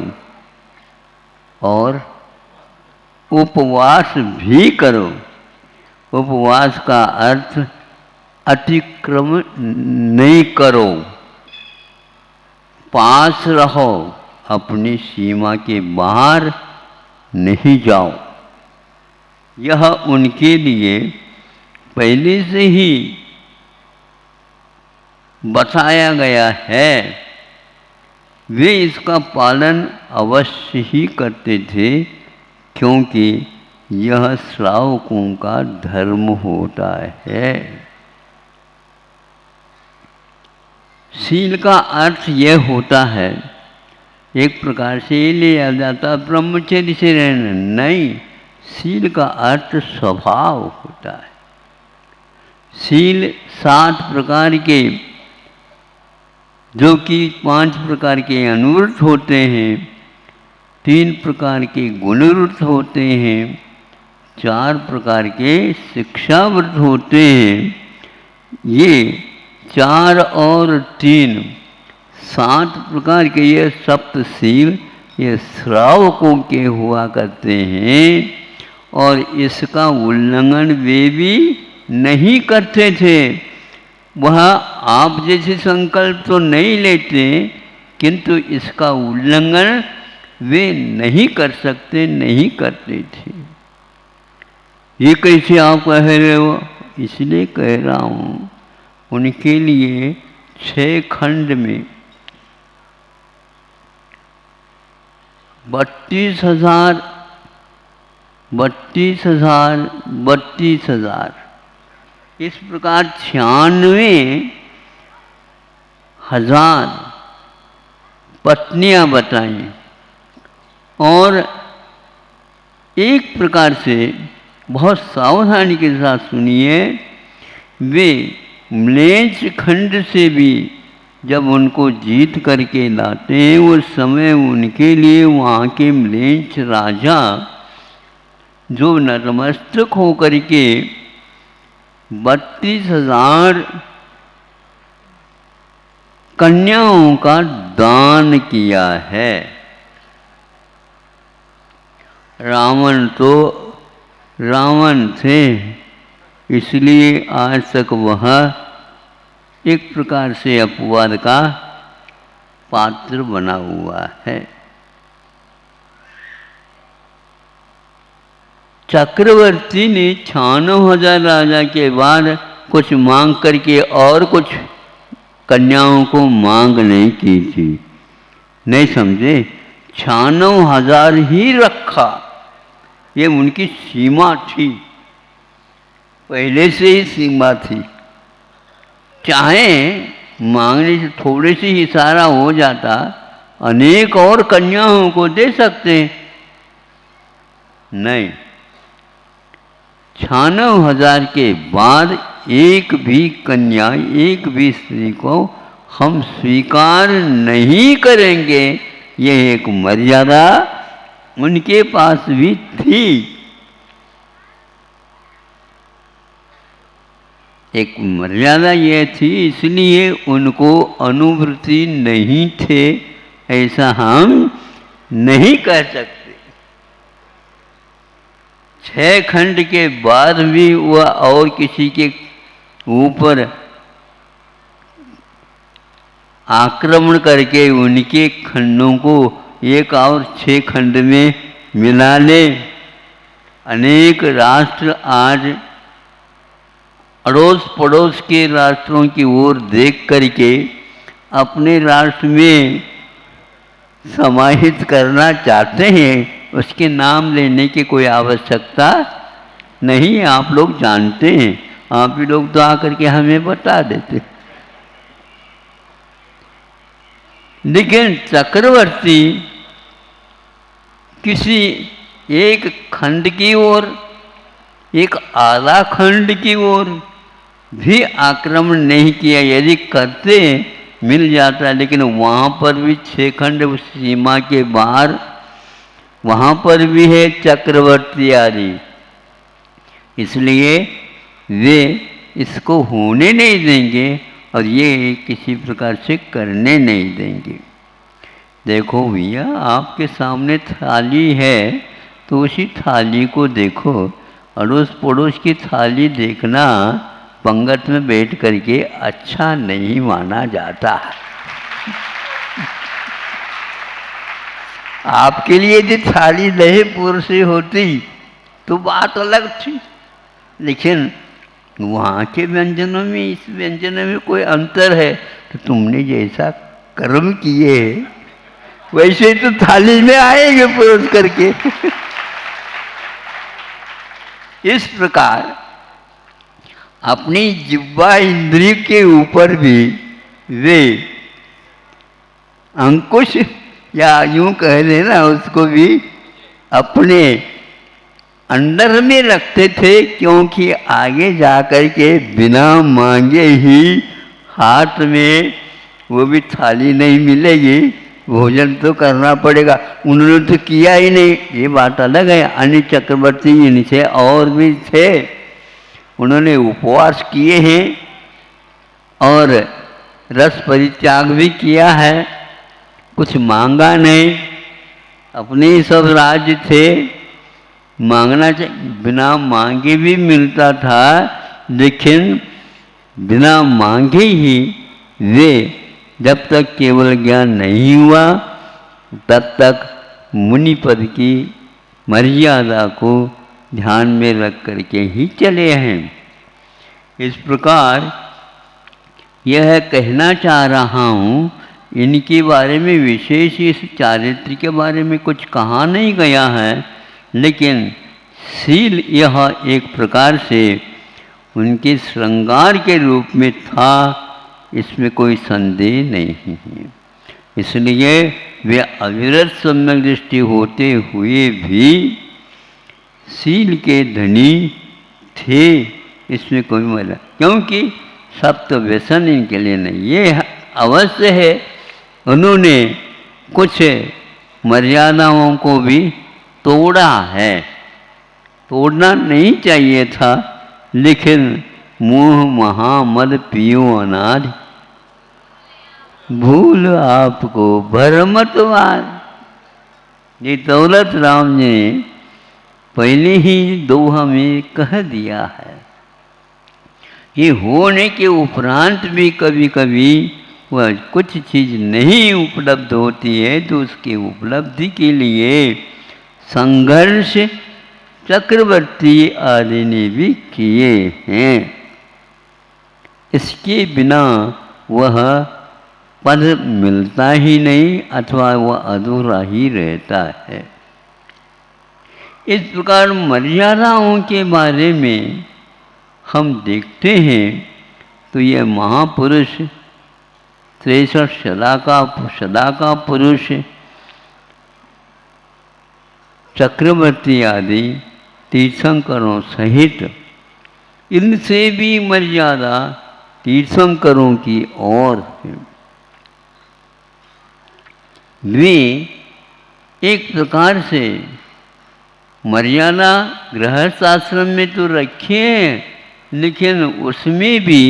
और उपवास भी करो। उपवास का अर्थ अतिक्रमण नहीं करो, पास रहो, अपनी सीमा के बाहर नहीं जाओ। यह उनके लिए पहले से ही बताया गया है। वे इसका पालन अवश्य ही करते थे, क्योंकि यह श्रावकों का धर्म होता है। शील का अर्थ यह होता है, एक प्रकार से ये लिया जाता ब्रह्मचर्य से रहना नहीं, शील का अर्थ स्वभाव होता है। शील 7 प्रकार के, जो कि 5 प्रकार के अनुव्रत होते हैं, 3 प्रकार के गुणव्रत होते हैं, 4 प्रकार के शिक्षाव्रत होते हैं। ये 4 और 3 7 प्रकार के ये सप्तशील ये श्रावकों के हुआ करते हैं, और इसका उल्लंघन वे भी नहीं करते थे। वह आप जैसे संकल्प तो नहीं लेते, किंतु इसका उल्लंघन वे नहीं कर सकते, नहीं करते थे। ये कैसे आप कह रहे हो? इसलिए कह रहा हूँ, उनके लिए 6 खंड में 32,000 इस प्रकार 96,000 पत्नियां बताई। और एक प्रकार से बहुत सावधानी के साथ सुनिए, वे म्लेच्छ खंड से भी जब उनको जीत करके लाते हैं, उस समय उनके लिए वहाँ के म्लेच्छ राजा जो नतमस्तक होकर के 32,000 कन्याओं का दान किया है। रावण थे, इसलिए आज तक वह एक प्रकार से अपवाद का पात्र बना हुआ है। चक्रवर्ती ने 96,000 राजा के बाद कुछ मांग करके और कुछ कन्याओं को मांग नहीं की थी, नहीं समझे? 96,000 ही रखा, ये उनकी सीमा थी, पहले से ही सीमा थी। चाहे मांगने से थोड़ी सी इशारा हो जाता, अनेक और कन्याओं को दे सकते हैं। नहीं, 96,000 के बाद एक भी कन्या, एक भी स्त्री को हम स्वीकार नहीं करेंगे। यह एक मर्यादा उनके पास भी थी। एक मर्यादा यह थी, इसलिए उनको अनुवृत्ति नहीं थे, ऐसा हम नहीं कह सकते। 6 खंड के बाद भी वह और किसी के ऊपर आक्रमण करके उनके खंडों को एक और 6 खंड में मिला ले। अनेक राष्ट्र आज अड़ोस पड़ोस के राष्ट्रों की ओर देख करके अपने राष्ट्र में समाहित करना चाहते हैं। उसके नाम लेने की कोई आवश्यकता नहीं है, आप लोग जानते हैं। आप ही लोग तो आकर के हमें बता देते। लेकिन चक्रवर्ती किसी एक खंड की ओर, एक आधा खंड की ओर भी आक्रमण नहीं किया। यदि करते मिल जाता, लेकिन वहाँ पर भी 6 खंड उस सीमा के बाहर, वहाँ पर भी है चक्रवर्ती आदि, इसलिए वे इसको होने नहीं देंगे और ये किसी प्रकार से करने नहीं देंगे। देखो भैया, आपके सामने थाली है तो उसी थाली को देखो। अड़ोस पड़ोस की थाली देखना पंगत में बैठ करके अच्छा नहीं माना जाता। आपके लिए यदि थाली दहेपुर से होती तो बात अलग थी, लेकिन वहाँ के व्यंजनों में इस व्यंजन में कोई अंतर है। तो तुमने जैसा कर्म किए वैसे ही तो थाली में आएंगे परोस करके। इस प्रकार अपनी जिह्वा इंद्रिय के ऊपर भी वे अंकुश, या यूं कह लेना उसको भी अपने अंडर में रखते थे, क्योंकि आगे जाकर के बिना मांगे ही हाथ में वो भी थाली नहीं मिलेगी, भोजन तो करना पड़ेगा। उन्होंने तो किया ही नहीं, ये बात अलग है। अन्य चक्रवर्ती इनसे और भी थे, उन्होंने उपवास किए हैं और रस परित्याग भी किया है, कुछ मांगा नहीं। अपने ही सब राज्य थे, मांगना चाहिए, बिना मांगे भी मिलता था, लेकिन बिना मांगे ही वे जब तक केवल ज्ञान नहीं हुआ तब तक मुनि पद की मर्यादा को ध्यान में रख करके ही चले हैं। इस प्रकार यह कहना चाह रहा हूँ, इनके बारे में विशेष इस चारित्र के बारे में कुछ कहा नहीं गया है, लेकिन शील यह एक प्रकार से उनके श्रृंगार के रूप में था, इसमें कोई संदेह नहीं है। इसलिए वे अविरत सम्यक दृष्टि होते हुए भी शील के धनी थे, इसमें कोई मतलब, क्योंकि सब तो व्यसन इनके लिए नहीं। ये अवश्य है उन्होंने कुछ मर्यादाओं को भी तोड़ा है, तोड़ना नहीं चाहिए था, लेकिन मोह महामद पियो अनाद, भूल आपको भरमतवाद। ये दौलत राम ने पहले ही दोहा में कह दिया है। ये होने के उपरांत भी कभी कभी वह कुछ चीज़ नहीं उपलब्ध होती है, तो उसकी उपलब्धि के लिए संघर्ष चक्रवर्ती आदि ने भी किए हैं। इसके बिना वह पद मिलता ही नहीं, अथवा वह अधूरा ही रहता है। इस प्रकार मर्यादाओं के बारे में हम देखते हैं तो यह महापुरुष 63 सदा का पुरुष चक्रवर्ती आदि तीर्थंकरों सहित इनसे भी मर्यादा तीर्थंकरों की ओर है। वे एक प्रकार से मर्यादा गृहस्थ आश्रम में तो रखे हैं, लेकिन उसमें भी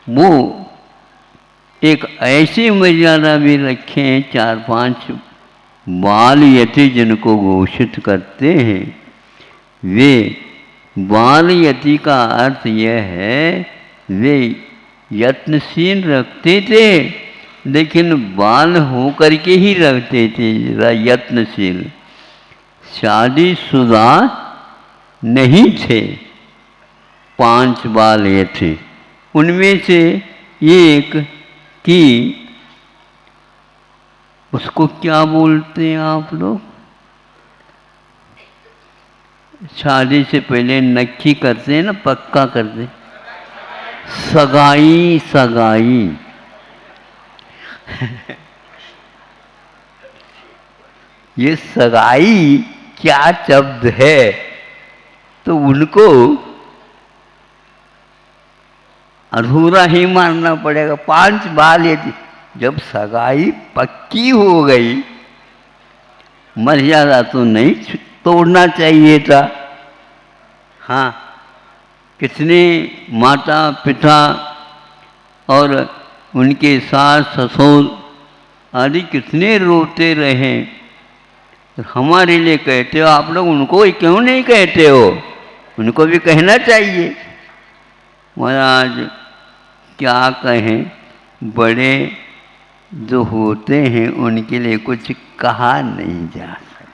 वो एक ऐसी मर्यादा भी रखे हैं, 4-5 बाल यति जिनको घोषित करते हैं। वे बाल यति का अर्थ यह है, वे यत्नशील रखते थे, लेकिन बाल होकर के ही रखते थे, यत्नशील, शादीशुदा नहीं थे। 5 बाल ये थे, उनमें से एक की उसको क्या बोलते हैं आप लोग, शादी से पहले नक्की करते हैं ना, पक्का करते, सगाई। सगाई ये सगाई क्या शब्द है, तो उनको अधूरा ही मानना पड़ेगा। 5 बाल यदि जब सगाई पक्की हो गई, मर्यादा तो नहीं तोड़ना चाहिए था। हाँ, कितने माता पिता और उनके सास ससुर आदि कितने रोते रहे। हमारे लिए कहते हो आप लोग, उनको क्यों नहीं कहते हो? उनको भी कहना चाहिए। महाराज क्या कहें, बड़े जो होते हैं उनके लिए कुछ कहा नहीं जा सकता।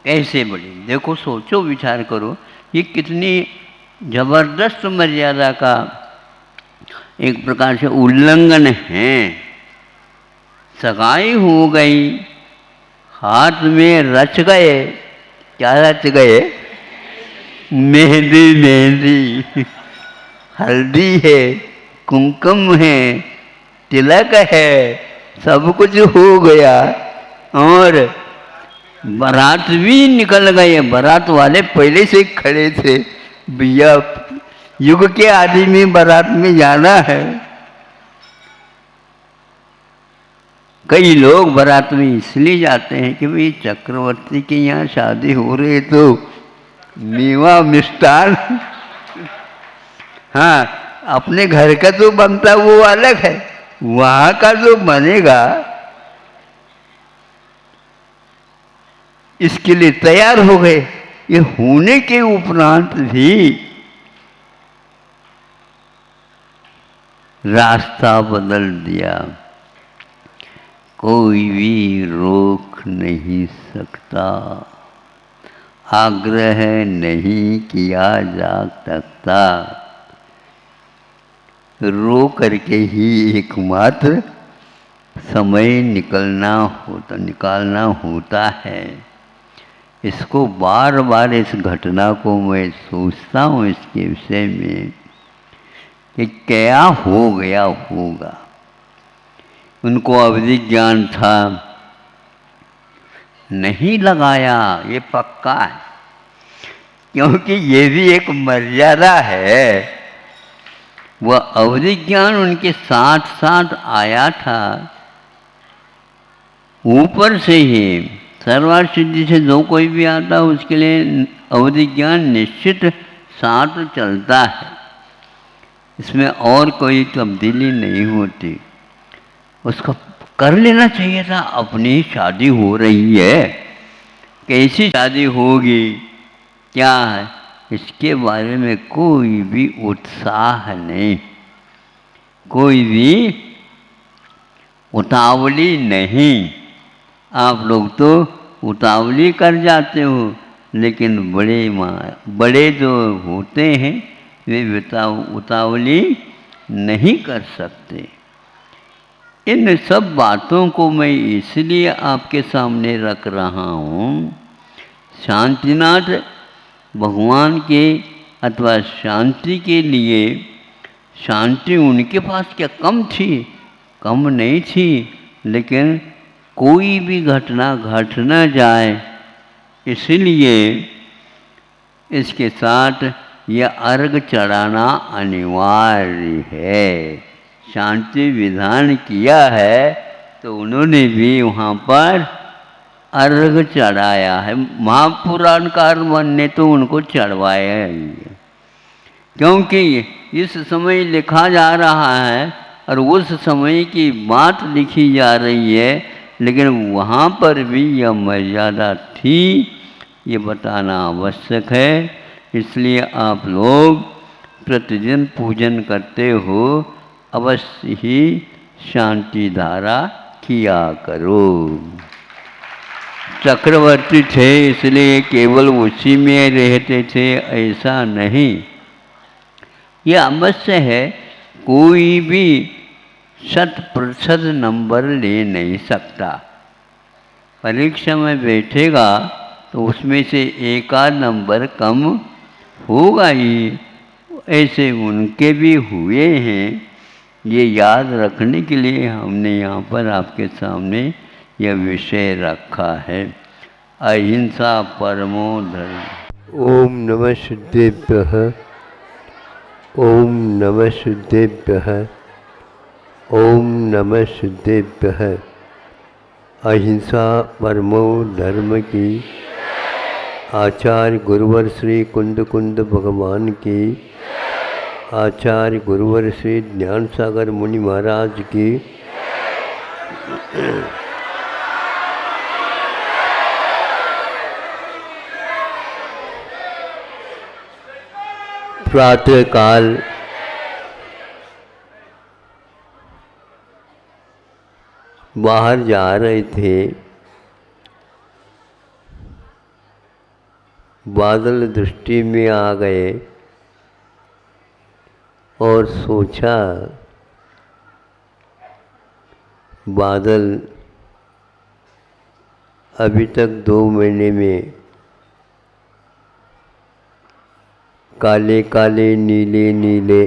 कैसे बड़े, देखो सोचो विचार करो, ये कितनी जबरदस्त मर्यादा का एक प्रकार से उल्लंघन है। सगाई हो गई, हाथ में रच गए, क्या रच गए? मेहंदी। मेहंदी, हल्दी है, कुमकुम है, तिलक है, सब कुछ हो गया, और बारात भी निकल गए। बारात वाले पहले से खड़े थे, भैया युग के आदि में बारात में जाना है। कई लोग बारात में इसलिए जाते हैं कि भाई चक्रवर्ती के यहाँ शादी हो रही है, तो मेवा मिष्ठान, हाँ, अपने घर का जो बनता वो अलग है, वहाँ का जो बनेगा इसके लिए तैयार हो गए। ये होने के उपरांत भी रास्ता बदल दिया, कोई भी रोक नहीं सकता, आग्रह नहीं किया जा सकता। रो करके ही एकमात्र समय निकालना होता है। इसको बार बार इस घटना को मैं सोचता हूँ इसके विषय में कि क्या हो गया होगा। उनको अवधि ज्ञान था, नहीं लगाया, ये पक्का है, क्योंकि ये भी एक मर्यादा है। वह अवधि ज्ञान उनके साथ साथ आया था, ऊपर से ही सर्वार्थ सिद्धि से जो कोई भी आता है उसके लिए अवधि ज्ञान निश्चित साथ चलता है, इसमें और कोई तब्दीली नहीं होती। उसको कर लेना चाहिए था। अपनी शादी हो रही है, कैसी शादी होगी, क्या है, इसके बारे में कोई भी उत्साह नहीं, कोई भी उतावली नहीं। आप लोग तो उतावली कर जाते हो, लेकिन बड़े जो होते हैं वे उतावली नहीं कर सकते। इन सब बातों को मैं इसलिए आपके सामने रख रहा हूँ। शांतिनाथ भगवान के अथवा शांति के लिए शांति उनके पास क्या कम थी? कम नहीं थी, लेकिन कोई भी घटना घट न जाए इसलिए इसके साथ यह अर्घ चढ़ाना अनिवार्य है। शांति विधान किया है तो उन्होंने भी वहाँ पर अर्घ चढ़ाया है। महापुराणकार ने तो उनको चढ़वाया ही है, क्योंकि इस समय लिखा जा रहा है और उस समय की बात लिखी जा रही है, लेकिन वहाँ पर भी यह मर्यादा थी, ये बताना आवश्यक है। इसलिए आप लोग प्रतिदिन पूजन करते हो, अवश्य ही शांति धारा किया करो। चक्रवर्ती थे इसलिए केवल उसी में रहते थे ऐसा नहीं, यह अवश्य है। कोई भी 100% नंबर ले नहीं सकता। परीक्षा में बैठेगा तो उसमें से एक आध नंबर कम होगा ही, ऐसे उनके भी हुए हैं। ये याद रखने के लिए हमने यहाँ पर आपके सामने यह विषय रखा है। अहिंसा परमो धर्म। ओम नमः सिद्धेभ्यः, ओम नमः सिद्धेभ्यः, ओम नमः सिद्धेभ्यः। अहिंसा परमो धर्म की आचार्य गुरुवर श्री कुंद कुंद भगवान की, आचार्य गुरुवर श्री ज्ञान सागर मुनि महाराज की, प्रातः काल बाहर जा रहे थे, बादल दृष्टि में आ गए और सोचा बादल अभी तक 2 महीने में काले काले नीले नीले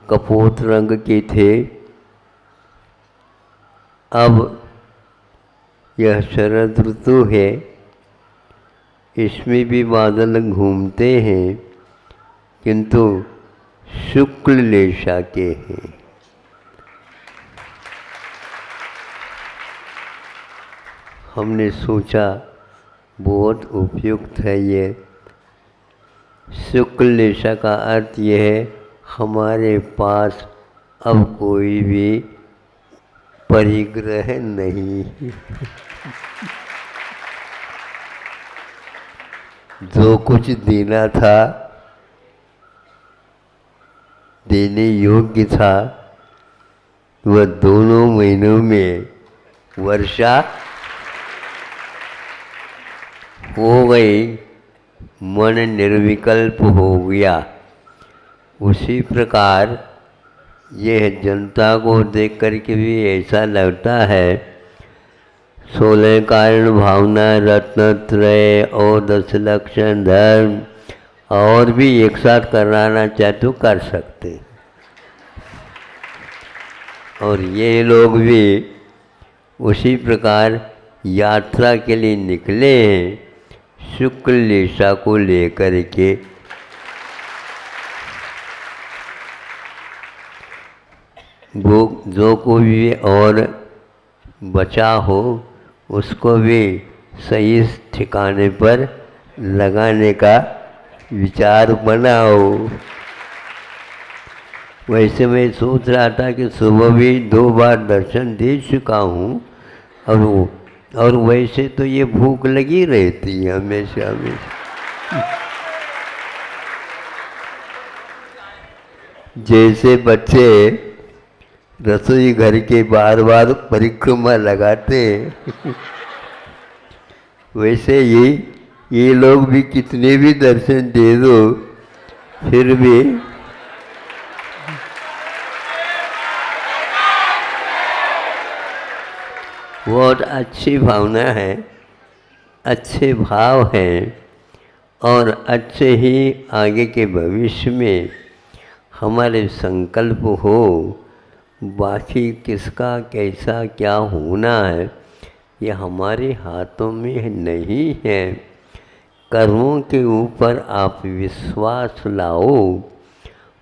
कपोत रंग के थे, अब यह शरद ऋतु है, इसमें भी बादल घूमते हैं किंतु शुक्ल लेशा के हैं। हमने सोचा बहुत उपयुक्त है ये। शुक्ल लेशा का अर्थ यह है हमारे पास अब कोई भी परिग्रह नहीं, जो कुछ देना था, देने योग्य था, वह दोनों महीनों में वर्षा हो गई, मन निर्विकल्प हो गया। उसी प्रकार यह जनता को देख कर के भी ऐसा लगता है 16 कारण भावना रत्नत्रय और 10 लक्षण धर्म और भी एक साथ कराना चाहे तो कर सकते। और ये लोग भी उसी प्रकार यात्रा के लिए निकले हैं शुक्ल लेशा को लेकर के। वो जो कोई भी और बचा हो उसको भी सही ठिकाने पर लगाने का विचार बनाओ। वैसे मैं सोच रहा था कि सुबह भी 2 बार दर्शन दे चुका हूँ और वैसे तो ये भूख लगी रहती है हमेशा हमेशा। जैसे बच्चे रसोई घर के बार बार परिक्रमा लगाते हैं वैसे ये लोग भी कितने भी दर्शन दे दो फिर भी बहुत अच्छी भावना है, अच्छे भाव हैं और अच्छे ही आगे के भविष्य में हमारे संकल्प हो, बाकी किसका कैसा क्या होना है ये हमारे हाथों में नहीं है। कर्मों के ऊपर आप विश्वास लाओ।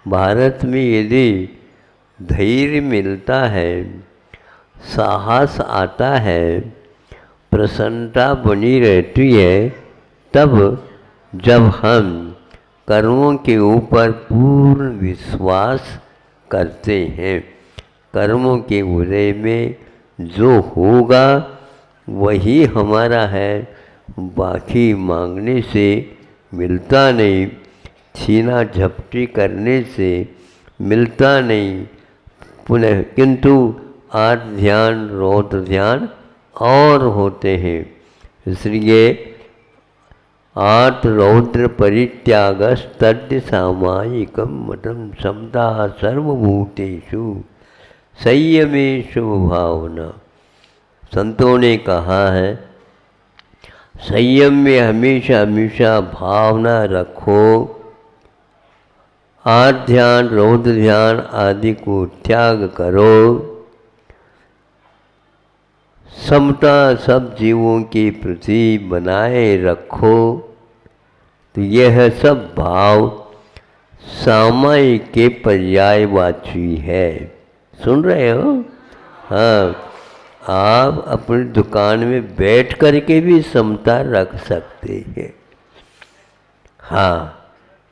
भारत में यदि धैर्य मिलता है, साहस आता है, प्रसन्नता बनी रहती है, तब जब हम कर्मों के ऊपर पूर्ण विश्वास करते हैं। कर्मों के उदय में जो होगा वही हमारा है, बाकी मांगने से मिलता नहीं, छीना झपटी करने से मिलता नहीं। पुनः किंतु आर्त ध्यान रौद्र ध्यान और होते हैं। इसलिए आर्त रौद्र परित्यागस्तद्य सामायिकम मतम समता सर्वभूतेषु संयमेषु भावना। संतों ने कहा है संयम में हमेशा हमेशा भावना रखो। आर्त ध्यान रौद्र ध्यान आदि को त्याग करो। समता सब जीवों के प्रति बनाए रखो। तो यह सब भाव सामायिक के पर्यायवाची है। सुन रहे हो? हाँ, आप अपनी दुकान में बैठ करके भी समता रख सकते हैं। हाँ,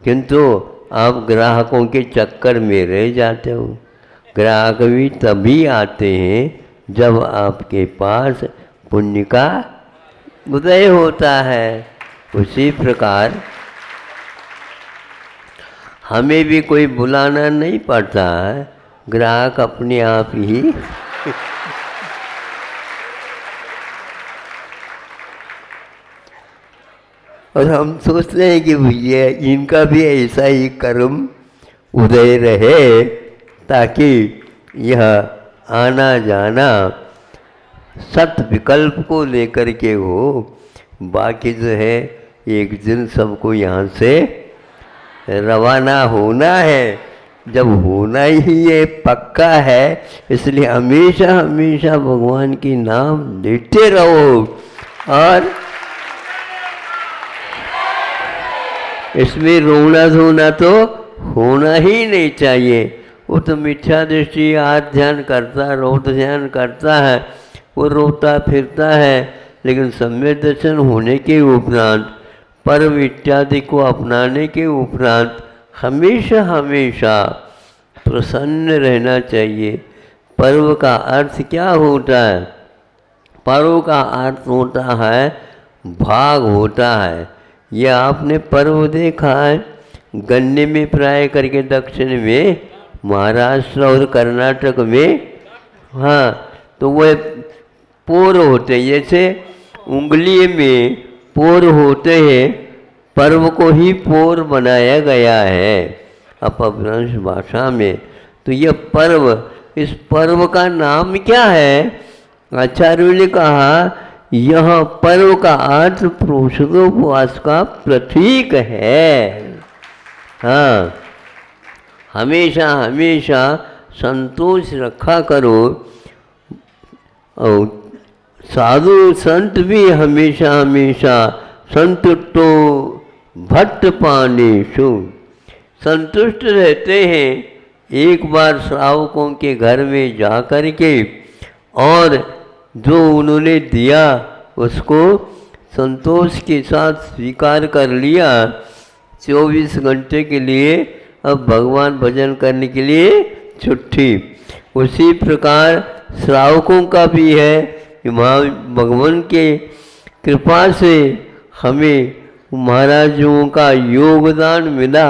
किंतु आप ग्राहकों के चक्कर में रह जाते हो। ग्राहक भी तभी आते हैं जब आपके पास पुण्य का उदय होता है। उसी प्रकार हमें भी कोई बुलाना नहीं पड़ता है, ग्राहक अपने आप ही और हम सोचते हैं कि भैया इनका भी ऐसा ही कर्म उदय रहे ताकि यह आना जाना सत विकल्प को लेकर के हो। बाकी जो है एक दिन सबको यहाँ से रवाना होना है। जब होना ही ये पक्का है, इसलिए हमेशा हमेशा भगवान की नाम लेते रहो। और इसमें रोना धोना तो होना ही नहीं चाहिए। वो तो मिथ्या दृष्टि आर्त ध्यान करता, रौद्र ध्यान करता है, वो रोता फिरता है, लेकिन सम्यक दर्शन होने के उपरांत, पर्व इत्यादि को अपनाने के उपरांत हमेशा हमेशा प्रसन्न रहना चाहिए। पर्व का अर्थ क्या होता है? पर्व का अर्थ होता है भाग होता है। यह आपने पर्व देखा है गन्ने में प्राय करके दक्षिण में, महाराष्ट्र और कर्नाटक में। हाँ, तो वह पोर होते, जैसे उंगली में पोर होते हैं, पर्व को ही पोर बनाया गया है अपभ्रंश भाषा में। तो यह पर्व, इस पर्व का नाम क्या है? आचार्य ने कहा यह पर्व का अर्थ पुरुषोपवास का प्रतीक है। हाँ, हमेशा हमेशा संतोष रखा करो। और साधु संत भी हमेशा हमेशा संतुष्टो भट्ट पानेषु संतुष्ट रहते हैं। एक बार श्रावकों के घर में जा कर के और जो उन्होंने दिया उसको संतोष के साथ स्वीकार कर लिया। 24 घंटे के लिए अब भगवान भजन करने के लिए छुट्टी। उसी प्रकार श्रावकों का भी है कि भगवान के कृपा से हमें महाराजों का योगदान मिला,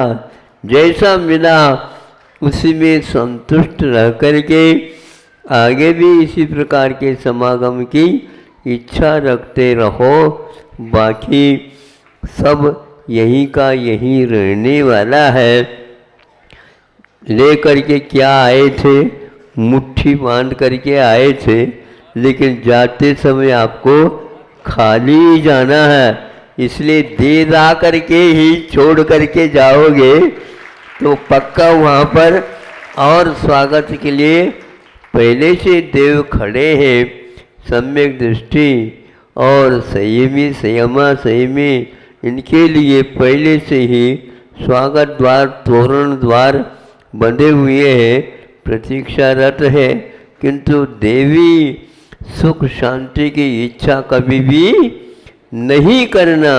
जैसा मिला उसी में संतुष्ट रह करके आगे भी इसी प्रकार के समागम की इच्छा रखते रहो। बाकी सब यहीं का यहीं रहने वाला है। ले करके क्या आए थे? मुट्ठी बांध करके आए थे, लेकिन जाते समय आपको खाली ही जाना है। इसलिए दे दा करके ही छोड़ करके जाओगे तो पक्का वहाँ पर और स्वागत के लिए पहले से देव खड़े हैं। सम्यक दृष्टि और संयमी संयमा संयमी इनके लिए पहले से ही स्वागत द्वार तोरण द्वार बंधे हुए हैं, प्रतीक्षारत है। किंतु देवी सुख शांति की इच्छा कभी भी नहीं करना।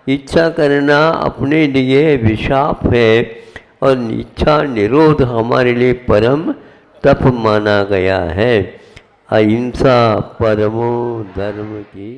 इच्छा करना अपने लिए विशाप है और इच्छा निरोध हमारे लिए परम तप माना गया है। अहिंसा परमो धर्म की